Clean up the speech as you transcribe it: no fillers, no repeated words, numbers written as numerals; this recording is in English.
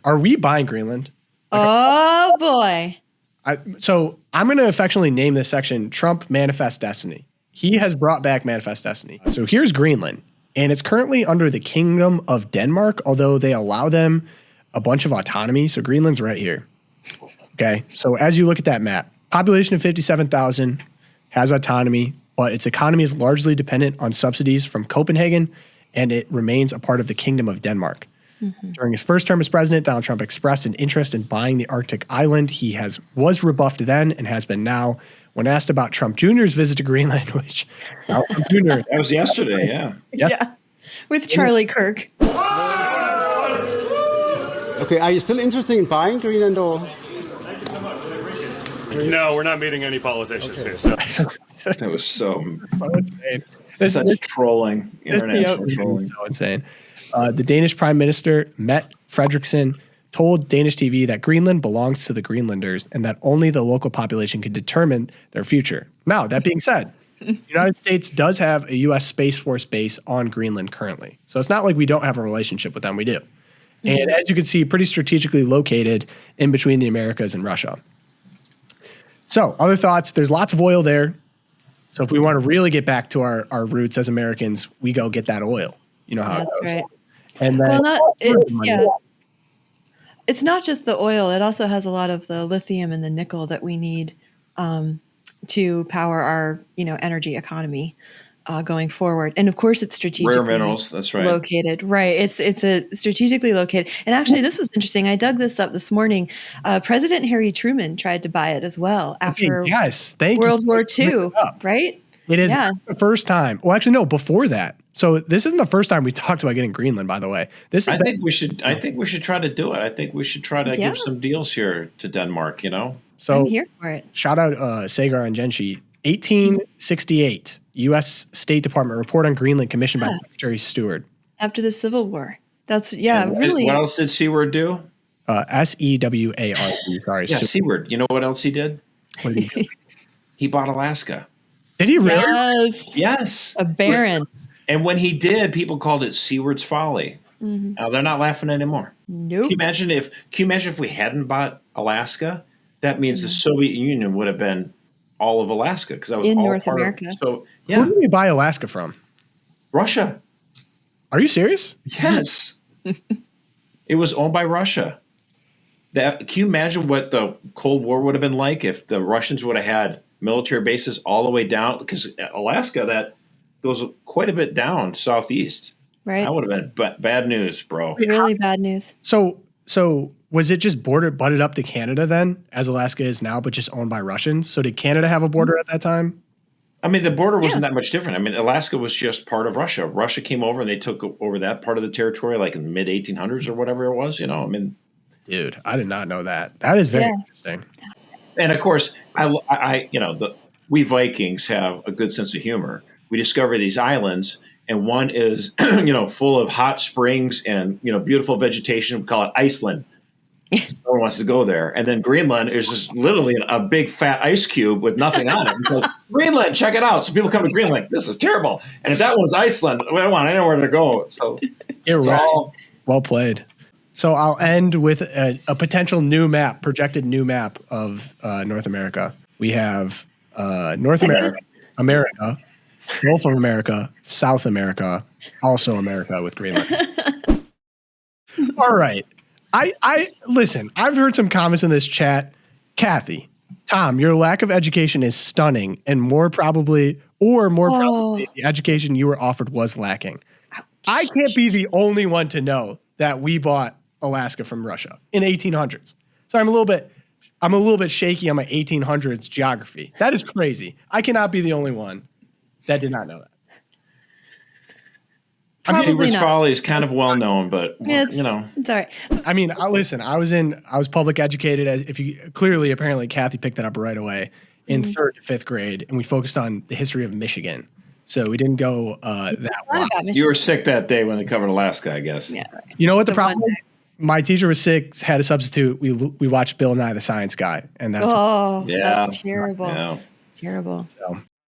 Are we buying Greenland? Oh boy. So I'm going to affectionately name this section Trump Manifest Destiny. He has brought back Manifest Destiny. So here's Greenland, and it's currently under the Kingdom of Denmark, although they allow them a bunch of autonomy. So Greenland's right here. Okay. So as you look at that map, population of 57,000, has autonomy, but its economy is largely dependent on subsidies from Copenhagen, and it remains a part of the Kingdom of Denmark. During his first term as president, Donald Trump expressed an interest in buying the Arctic island. He was rebuffed then and has been now. When asked about Trump Jr.'s visit to Greenland, which Trump Jr. That was yesterday, yeah. Yes. Yeah. With Charlie Kirk. Okay, are you still interested in buying Greenland or? No, we're not meeting any politicians here. So That was so insane. such trolling, international trolling. So insane. The Danish prime minister, Mette Frederiksen, told Danish TV that Greenland belongs to the Greenlanders and that only the local population can determine their future. Now, that being said, the United States does have a U.S. Space Force base on Greenland currently. So it's not like we don't have a relationship with them. We do. And as you can see, pretty strategically located in between the Americas and Russia. So other thoughts, there's lots of oil there. So if we want to really get back to our roots as Americans, we go get that oil. You know how it goes. Right. And then it's not just the oil. It also has a lot of the lithium and the nickel that we need to power our, energy economy going forward. And of course, it's strategically Rare minerals. That's right. located. Right. It's a strategically located. And actually, this was interesting. I dug this up this morning. President Harry Truman tried to buy it as well after World War II. Right. It is the first time. Well, actually, no, before that. So this isn't the first time we talked about getting Greenland, by the way. I think we should try to do it. I think we should try to give some deals here to Denmark, So I'm here for it. Shout out Sagar and Genshi. 1868, U.S. State Department report on Greenland commissioned by Secretary Seward. After the Civil War. That's, really. What else did Seward do? S-E-W-A-R-D, sorry. Yeah, Seward. You know what else he did? What did he do? He bought Alaska. Did he really? Yes. A baron. And when he did, people called it Seward's Folly. Now they're not laughing anymore. Nope. Can you imagine if we hadn't bought Alaska? That means the Soviet Union would have been all of Alaska because that was in all North part America. So Where did we buy Alaska from? Russia. Are you serious? Yes. It was owned by Russia. Can you imagine what the Cold War would have been like if the Russians would have had military bases all the way down? Because Alaska, that goes quite a bit down southeast. Right. That would have been bad news, bro. Really bad news. So was it just butted up to Canada then, as Alaska is now, but just owned by Russians? So did Canada have a border at that time? I mean, the border wasn't that much different. I mean, Alaska was just part of Russia. Russia came over and they took over that part of the territory like in the mid 1800s or whatever it was. Dude, I did not know that. That is very interesting. And of course, we Vikings have a good sense of humor. We discover these islands, and one is, full of hot springs and, beautiful vegetation. We call it Iceland. No one wants to go there. And then Greenland is just literally a big fat ice cube with nothing on it. So Greenland, check it out. So people come to Greenland, this is terrible. And if that was Iceland, we don't want anywhere to go. So You're right. Well played. So I'll end with a potential projected new map of North America. We have North America, Gulf of America, South America, also America with Greenland. All right. I listen, I've heard some comments in this chat. Kathy, Tom, your lack of education is stunning, and more probably the education you were offered was lacking. Ouch. I can't be the only one to know that we bought Alaska from Russia in the 1800s. So I'm a little bit shaky on my 1800s geography. That is crazy. I cannot be the only one that did not know that. Seaward's Folly is kind of well known, but it's all right. I mean, listen, I was public educated. Apparently Kathy picked that up right away in 3rd to 5th grade, and we focused on the history of Michigan. So we didn't go that wide. You were sick that day when they covered Alaska, I guess. Yeah. Right. You know what the problem was? My teacher was sick, had a substitute. We watched Bill Nye the Science Guy, and that's that's terrible. Yeah. Terrible. So